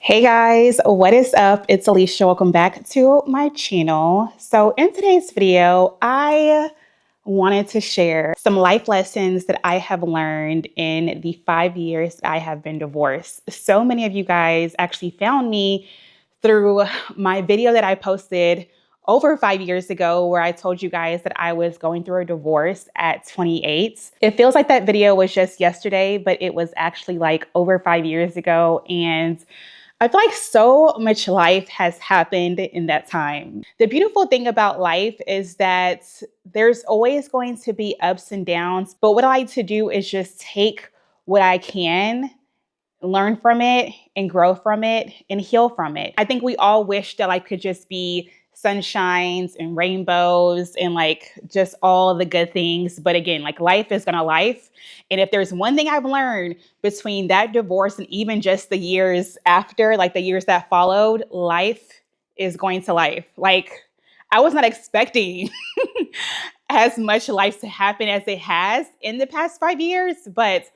Hey guys, what is up? It's Alisha. Welcome back to my channel. So in today's video, I wanted to share some life lessons that I have learned in the 5 years I have been divorced. So many of you guys actually found me through my video that I posted over 5 years ago, where I told you guys that I was going through a divorce at 28. It feels like that video was just yesterday, but it was actually like over 5 years ago. And I feel like so much life has happened in that time. The beautiful thing about life is that there's always going to be ups and downs. But what I like to do is just take what I can, learn from it, and grow from it and heal from it. I think we all wish that life could just be sunshines and rainbows and like just all the good things. But again, like life is gonna life. And if there's one thing I've learned between that divorce and even just the years after, like the years that followed, life is going to life. Like I was not expecting as much life to happen as it has in the past 5 years, but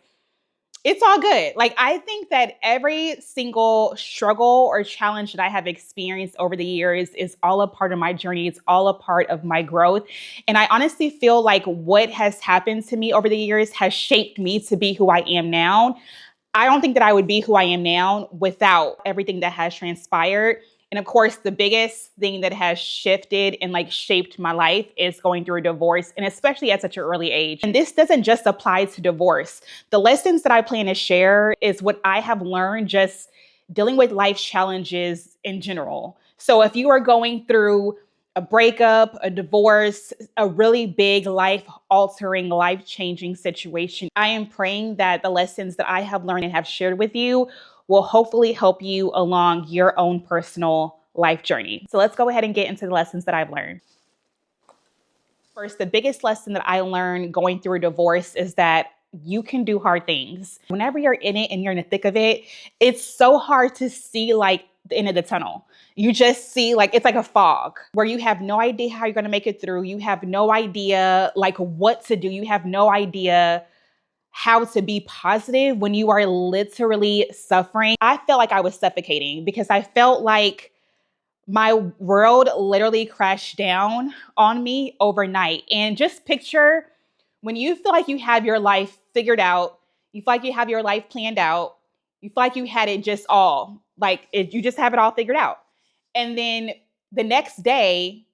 it's all good. Like, I think that every single struggle or challenge that I have experienced over the years is all a part of my journey. It's all a part of my growth. And I honestly feel like what has happened to me over the years has shaped me to be who I am now. I don't think that I would be who I am now without everything that has transpired. And of course, the biggest thing that has shifted and like shaped my life is going through a divorce, and especially at such an early age. And this doesn't just apply to divorce. The lessons that I plan to share is what I have learned just dealing with life challenges in general. So if you are going through a breakup, a divorce, a really big life altering, life changing situation, I am praying that the lessons that I have learned and have shared with you will hopefully help you along your own personal life journey. So let's go ahead and get into the lessons that I've learned. First, the biggest lesson that I learned going through a divorce is that you can do hard things. Whenever you're in it and you're in the thick of it, it's so hard to see like the end of the tunnel. You just see like it's like a fog where you have no idea how you're going to make it through. You have no idea like what to do. You have no idea how to be positive when you are literally suffering. I felt like I was suffocating because I felt like my world literally crashed down on me overnight. And just picture when you feel like you have your life figured out, you feel like you have your life planned out, you feel like you had it just all, you just have it all figured out. And then the next day,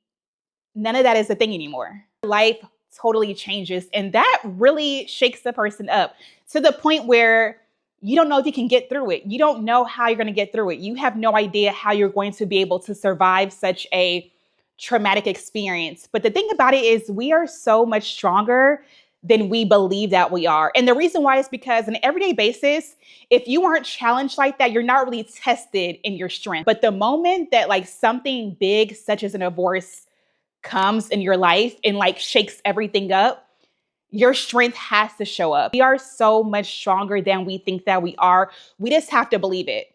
none of that is a thing anymore. Life totally changes. And that really shakes the person up to the point where you don't know if you can get through it. You don't know how you're going to get through it. You have no idea how you're going to be able to survive such a traumatic experience. But the thing about it is, we are so much stronger than we believe that we are. And the reason why is because on an everyday basis, if you aren't challenged like that, you're not really tested in your strength. But the moment that like something big, such as a divorce, comes in your life and like shakes everything up, your strength has to show up. We are so much stronger than we think that we are. We just have to believe it.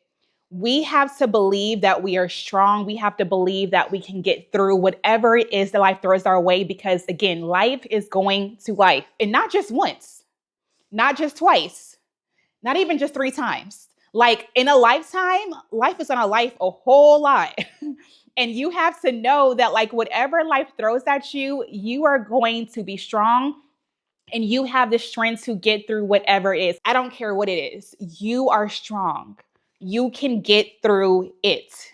We have to believe that we are strong. We have to believe that we can get through whatever it is that life throws our way, because again, life is going to life, and not just once, not just twice, not even just 3 times. Like in a lifetime, life is on a life a whole lot. And you have to know that like whatever life throws at you, you are going to be strong and you have the strength to get through whatever it is. I don't care what it is. You are strong. You can get through it.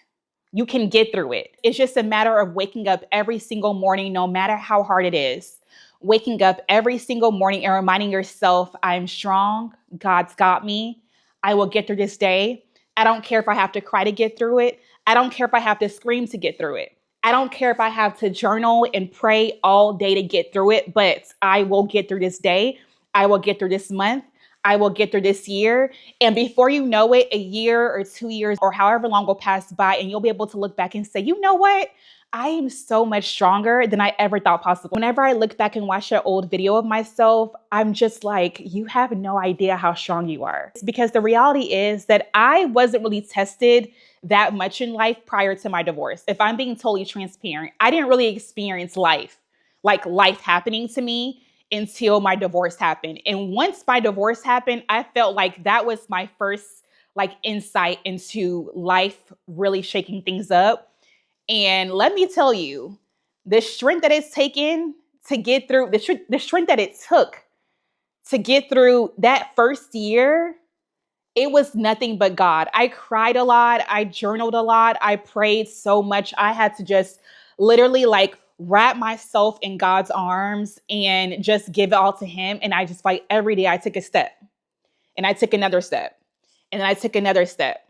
You can get through it. It's just a matter of waking up every single morning, no matter how hard it is. Waking up every single morning and reminding yourself, I'm strong. God's got me. I will get through this day. I don't care if I have to cry to get through it. I don't care if I have to scream to get through it. I don't care if I have to journal and pray all day to get through it, but I will get through this day. I will get through this month. I will get through this year. And before you know it, a year or 2 years or however long will pass by, and you'll be able to look back and say, you know what? I am so much stronger than I ever thought possible. Whenever I look back and watch that old video of myself, I'm just like, you have no idea how strong you are. It's because the reality is that I wasn't really tested that much in life prior to my divorce. If I'm being totally transparent, I didn't really experience life, like life happening to me until my divorce happened. And once my divorce happened, I felt like that was my first like insight into life really shaking things up. And let me tell you, the strength that it's taken to get through, the strength that it took to get through that first year, it was nothing but God. I cried a lot. I journaled a lot. I prayed so much. I had to just literally like wrap myself in God's arms and just give it all to Him. And I just like every day I took a step and I took another step and then I took another step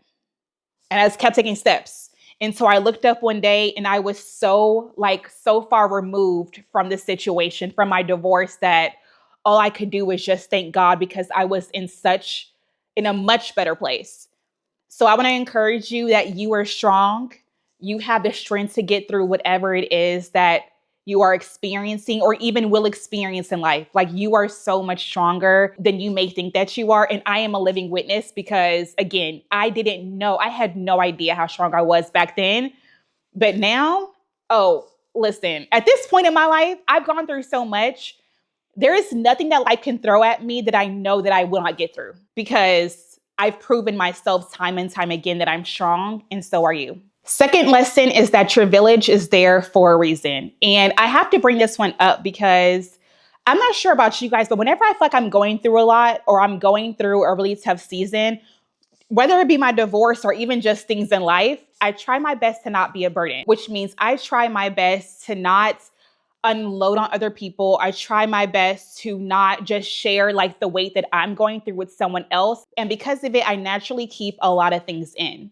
and I just kept taking steps. And so I looked up one day and I was so far removed from the situation, from my divorce, that all I could do was just thank God because I was in a much better place. So I want to encourage you that you are strong. You have the strength to get through whatever it is that you are experiencing or even will experience in life. Like, you are so much stronger than you may think that you are. And I am a living witness because, again, I had no idea how strong I was back then. But now, oh, listen, at this point in my life, I've gone through so much. There is nothing that life can throw at me that I know that I will not get through, because I've proven myself time and time again that I'm strong, and so are you. Second lesson is that your village is there for a reason. And I have to bring this one up because I'm not sure about you guys, but whenever I feel like I'm going through a lot or I'm going through a really tough season, whether it be my divorce or even just things in life, I try my best to not be a burden, which means I try my best to not unload on other people. I try my best to not just share like the weight that I'm going through with someone else. And because of it, I naturally keep a lot of things in.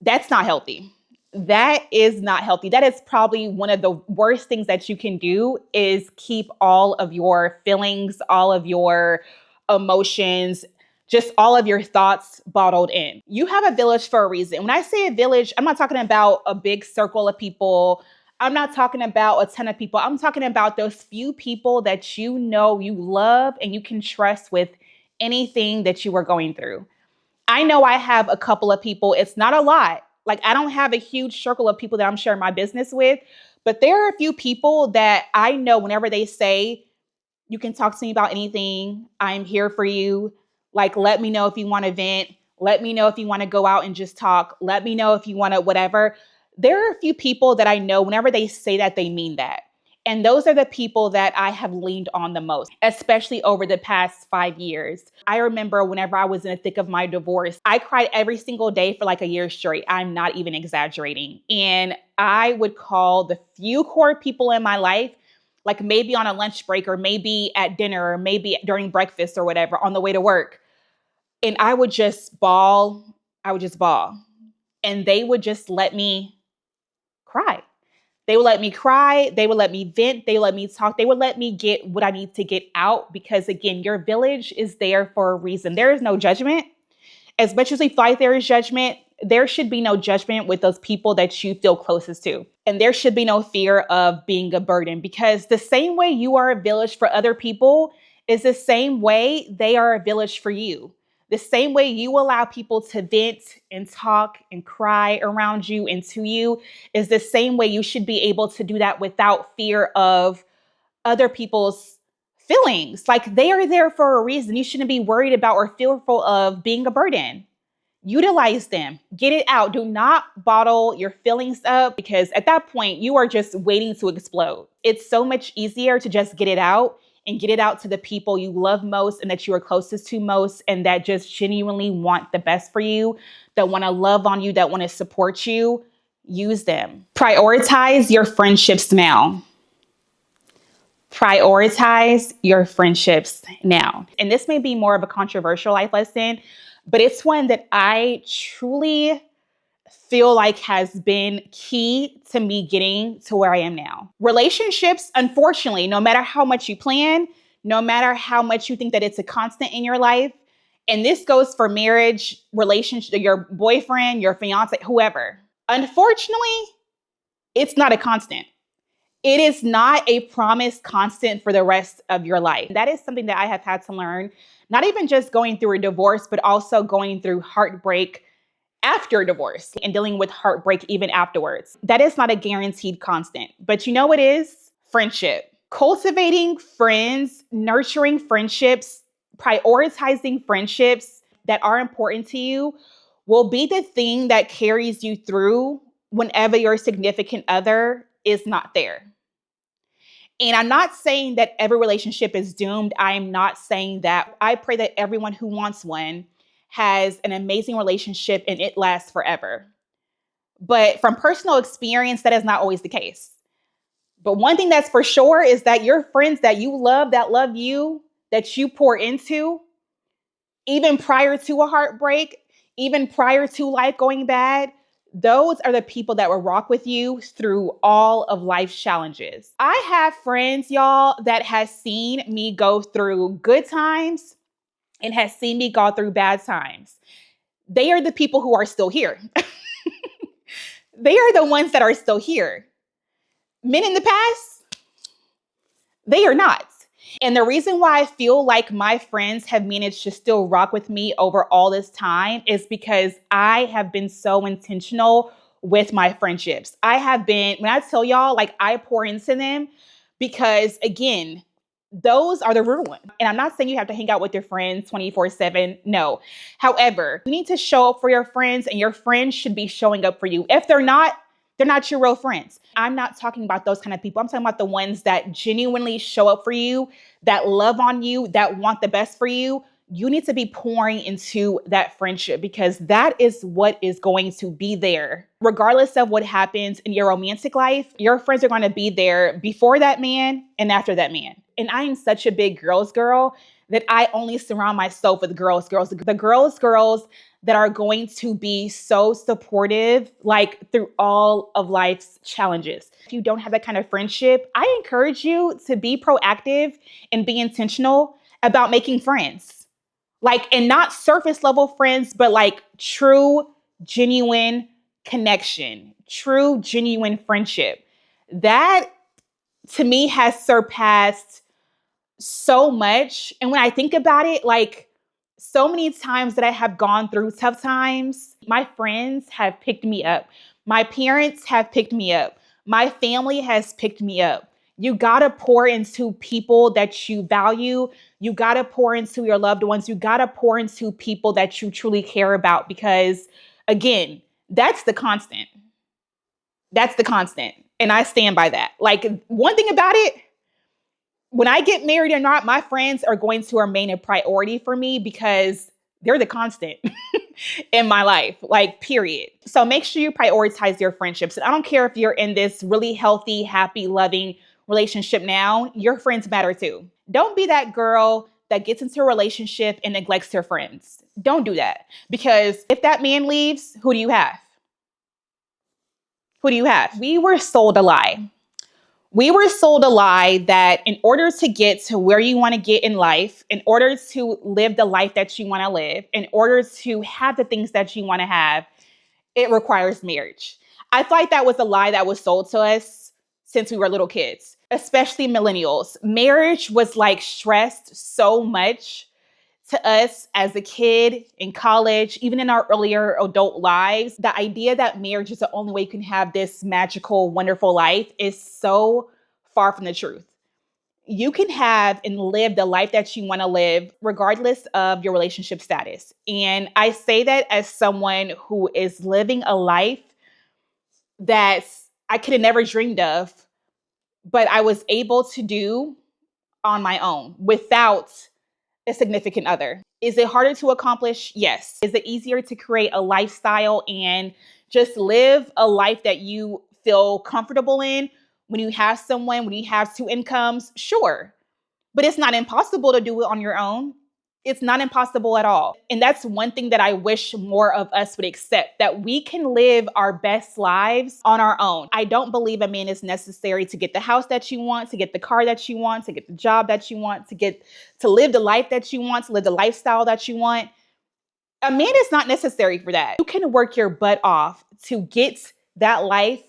That's not healthy. That is not healthy. That is probably one of the worst things that you can do, is keep all of your feelings, all of your emotions, just all of your thoughts bottled in. You have a village for a reason. When I say a village, I'm not talking about a big circle of people. I'm not talking about a ton of people. I'm talking about those few people that you know you love and you can trust with anything that you are going through. I know I have a couple of people. It's not a lot. Like, I don't have a huge circle of people that I'm sharing my business with, but there are a few people that I know whenever they say, you can talk to me about anything, I'm here for you. Like, let me know if you want to vent. Let me know if you want to go out and just talk. Let me know if you want to whatever. There are a few people that I know whenever they say that, they mean that. And those are the people that I have leaned on the most, especially over the past 5 years. I remember whenever I was in the thick of my divorce, I cried every single day for like a year straight. I'm not even exaggerating. And I would call the few core people in my life, like maybe on a lunch break or maybe at dinner or maybe during breakfast or whatever on the way to work. And I would just bawl. I would just bawl. And they would just let me cry. They would let me cry. They would let me vent. They would let me talk. They would let me get what I need to get out, because, again, your village is there for a reason. There is no judgment. As much as we feel like there is judgment, there should be no judgment with those people that you feel closest to. And there should be no fear of being a burden, because the same way you are a village for other people is the same way they are a village for you. The same way you allow people to vent and talk and cry around you and to you is the same way you should be able to do that without fear of other people's feelings. Like, they are there for a reason. You shouldn't be worried about or fearful of being a burden. Utilize them, get it out. Do not bottle your feelings up, because at that point you are just waiting to explode. It's so much easier to just get it out and get it out to the people you love most and that you are closest to most and that just genuinely want the best for you, that want to love on you, that want to support you. Use them. Prioritize your friendships now. Prioritize your friendships now. And this may be more of a controversial life lesson, but it's one that I truly feel like has been key to me getting to where I am now. Relationships, unfortunately, no matter how much you plan, no matter how much you think that it's a constant in your life, and this goes for marriage, relationship, your boyfriend, your fiance, whoever. Unfortunately, it's not a constant. It is not a promised constant for the rest of your life. That is something that I have had to learn, not even just going through a divorce, but also going through heartbreak after divorce and dealing with heartbreak even afterwards. That is not a guaranteed constant. But you know what is? Friendship. Cultivating friends, nurturing friendships, prioritizing friendships that are important to you will be the thing that carries you through whenever your significant other is not there. And I'm not saying that every relationship is doomed. I am not saying that. I pray that everyone who wants one has an amazing relationship and it lasts forever. But from personal experience, that is not always the case. But one thing that's for sure is that your friends that you love, that love you, that you pour into, even prior to a heartbreak, even prior to life going bad, those are the people that will rock with you through all of life's challenges. I have friends, y'all, that has seen me go through good times and has seen me go through bad times. They are the people who are still here. They are the ones that are still here. Men in the past, they are not. And the reason why I feel like my friends have managed to still rock with me over all this time is because I have been so intentional with my friendships. I have been, when I tell y'all, like I pour into them because again, those are the real ones. And I'm not saying you have to hang out with your friends 24/7. No. However, you need to show up for your friends and your friends should be showing up for you. If they're not your real friends. I'm not talking about those kind of people. I'm talking about the ones that genuinely show up for you, that love on you, that want the best for you. You need to be pouring into that friendship because that is what is going to be there. Regardless of what happens in your romantic life, your friends are going to be there before that man and after that man. And I am such a big girls girl that I only surround myself with girls, the girls that are going to be so supportive, like through all of life's challenges. If you don't have that kind of friendship, I encourage you to be proactive and be intentional about making friends. Like, and not surface level friends, but like true, genuine connection, true, genuine friendship. That to me has surpassed so much. And when I think about it, like so many times that I have gone through tough times, my friends have picked me up. My parents have picked me up. My family has picked me up. You got to pour into people that you value. You got to pour into your loved ones. You got to pour into people that you truly care about because, again, that's the constant. That's the constant. And I stand by that. Like, one thing about it, when I get married or not, my friends are going to remain a priority for me because they're the constant in my life, like, period. So make sure you prioritize your friendships. And I don't care if you're in this really healthy, happy, loving relationship now, your friends matter too. Don't be that girl that gets into a relationship and neglects her friends. Don't do that. Because if that man leaves, who do you have? Who do you have? We were sold a lie. We were sold a lie that in order to get to where you want to get in life, in order to live the life that you want to live, in order to have the things that you want to have, it requires marriage. I feel like that was a lie that was sold to us since we were little kids, especially millennials. Marriage was like stressed so much to us as a kid, in college, even in our earlier adult lives. The idea that marriage is the only way you can have this magical, wonderful life is so far from the truth. You can have and live the life that you want to live regardless of your relationship status. And I say that as someone who is living a life that I could have never dreamed of, but I was able to do on my own without a significant other. Is it harder to accomplish? Yes. Is it easier to create a lifestyle and just live a life that you feel comfortable in when you have someone, when you have two incomes? Sure. But it's not impossible to do it on your own. It's not impossible at all. And that's one thing that I wish more of us would accept, that we can live our best lives on our own. I don't believe a man is necessary to get the house that you want, to get the car that you want, to get the job that you want, to live the life that you want, to live the lifestyle that you want. A man is not necessary for that. You can work your butt off to get that life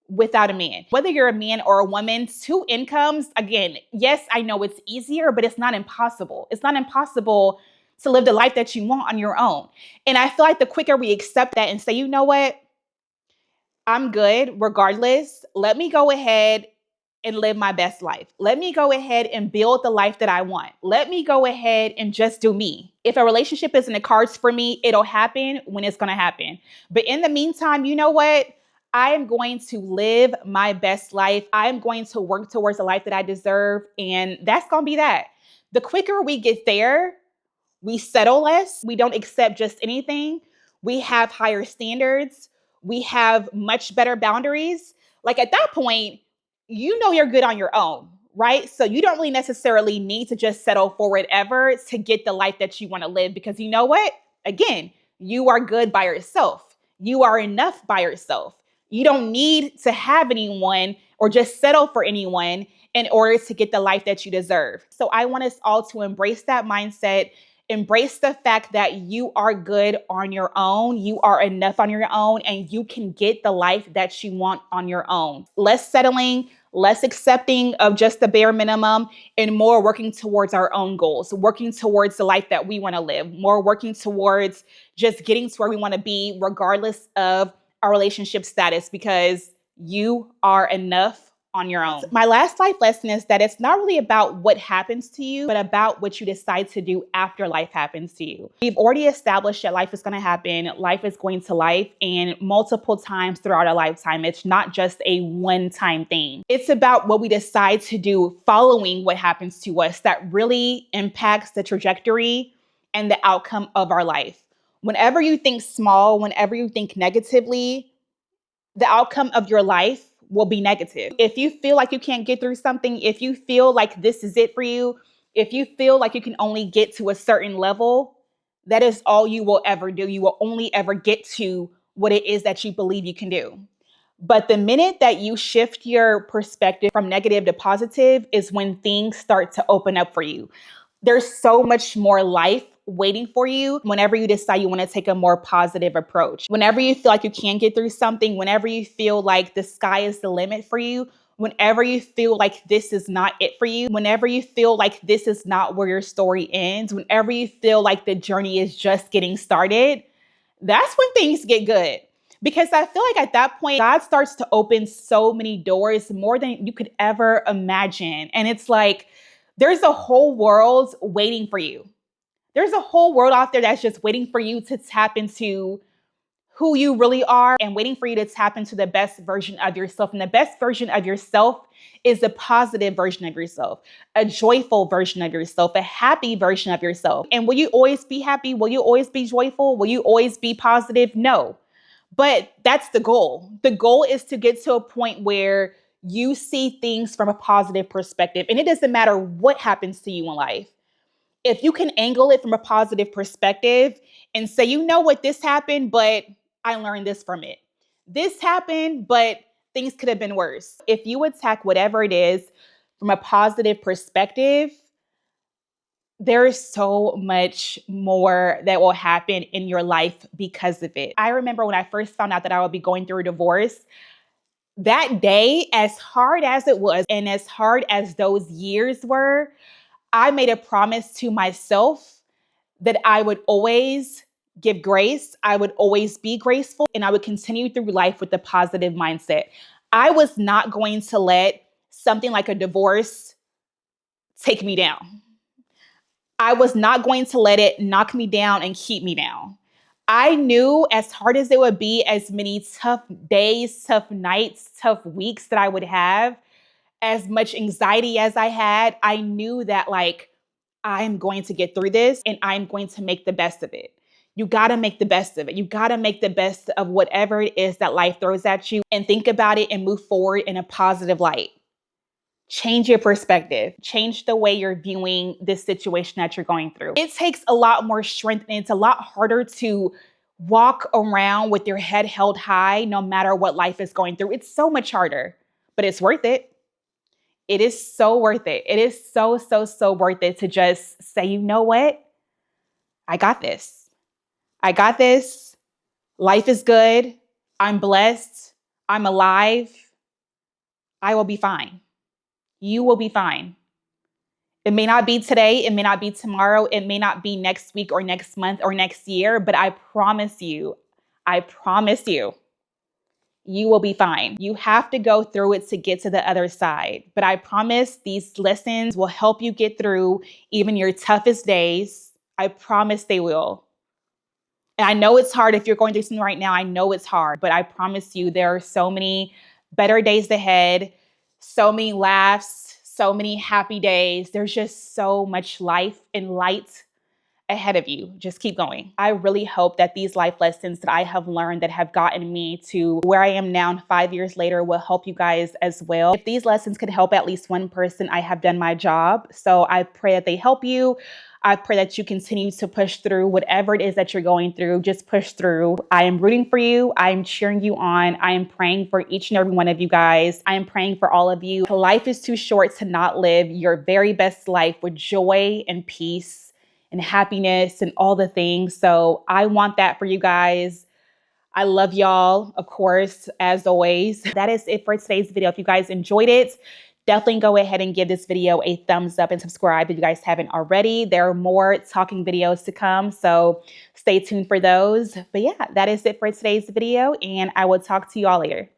without a man. Whether you're a man or a woman, two incomes, again, yes, I know it's easier, but it's not impossible. It's not impossible to live the life that you want on your own. And I feel like the quicker we accept that and say, you know what, I'm good regardless, let me go ahead and live my best life. Let me go ahead and build the life that I want. Let me go ahead and just do me. If a relationship is in the cards for me, it'll happen when it's going to happen. But in the meantime, you know what? I am going to live my best life. I am going to work towards the life that I deserve. And that's going to be that. The quicker we get there, we settle less. We don't accept just anything. We have higher standards. We have much better boundaries. Like at that point, you know you're good on your own, right? So you don't really necessarily need to just settle for whatever to get the life that you want to live, because you know what? Again, you are good by yourself. You are enough by yourself. You don't need to have anyone or just settle for anyone in order to get the life that you deserve. So I want us all to embrace that mindset. Embrace the fact that you are good on your own, you are enough on your own, and you can get the life that you want on your own. Less settling, less accepting of just the bare minimum, and more working towards our own goals, working towards the life that we want to live, more working towards just getting to where we want to be, regardless of our relationship status, because you are enough on your own. My last life lesson is that it's not really about what happens to you, but about what you decide to do after life happens to you. We've already established that life is going to happen. Life is going to life, and multiple times throughout our lifetime. It's not just a one-time thing. It's about what we decide to do following what happens to us that really impacts the trajectory and the outcome of our life. Whenever you think small, whenever you think negatively, the outcome of your life will be negative. If you feel like you can't get through something, if you feel like this is it for you, if you feel like you can only get to a certain level, that is all you will ever do. You will only ever get to what it is that you believe you can do. But the minute that you shift your perspective from negative to positive is when things start to open up for you. There's so much more life waiting for you whenever you decide you want to take a more positive approach. Whenever you feel like you can't get through something, whenever you feel like the sky is the limit for you, whenever you feel like this is not it for you, whenever you feel like this is not where your story ends, whenever you feel like the journey is just getting started, that's when things get good. Because I feel like at that point, God starts to open so many doors, more than you could ever imagine. And it's like, there's a whole world waiting for you. There's a whole world out there that's just waiting for you to tap into who you really are and waiting for you to tap into the best version of yourself. And the best version of yourself is a positive version of yourself, a joyful version of yourself, a happy version of yourself. And will you always be happy? Will you always be joyful? Will you always be positive? No. But that's the goal. The goal is to get to a point where you see things from a positive perspective. And it doesn't matter what happens to you in life. If you can angle it from a positive perspective and say, you know what, this happened, but I learned this from it. This happened, but things could have been worse. If you attack whatever it is from a positive perspective, there is so much more that will happen in your life because of it. I remember when I first found out that I would be going through a divorce, that day, as hard as it was and as hard as those years were, I made a promise to myself that I would always give grace. I would always be graceful, and I would continue through life with a positive mindset. I was not going to let something like a divorce take me down. I was not going to let it knock me down and keep me down. I knew, as hard as it would be, as many tough days, tough nights, tough weeks that I would have, as much anxiety as I had, I knew that I'm going to get through this and I'm going to make the best of it. You got to make the best of it. You got to make the best of whatever it is that life throws at you, and think about it and move forward in a positive light. Change your perspective. Change the way you're viewing this situation that you're going through. It takes a lot more strength, and it's a lot harder to walk around with your head held high no matter what life is going through. It's so much harder, but it's worth it. It is so worth it. It is so, so, so worth it to just say, you know what? I got this. I got this. Life is good. I'm blessed. I'm alive. I will be fine. You will be fine. It may not be today. It may not be tomorrow. It may not be next week or next month or next year, but I promise you, You will be fine. You have to go through it to get to the other side. But I promise these lessons will help you get through even your toughest days. I promise they will. And I know it's hard if you're going through something right now. I know it's hard, but I promise you there are so many better days ahead, so many laughs, so many happy days. There's just so much life and light ahead of you. Just keep going. I really hope that these life lessons that I have learned that have gotten me to where I am now 5 years later will help you guys as well. If these lessons could help at least one person, I have done my job. So I pray that they help you. I pray that you continue to push through whatever it is that you're going through. Just push through. I am rooting for you. I am cheering you on. I am praying for each and every one of you guys. I am praying for all of you. Life is too short to not live your very best life with joy and peace and happiness and all the things. So I want that for you guys. I love y'all, of course, as always. That is it for today's video. If you guys enjoyed it, definitely go ahead and give this video a thumbs up and subscribe if you guys haven't already. There are more talking videos to come, so stay tuned for those. But yeah, that is it for today's video, and I will talk to you all later.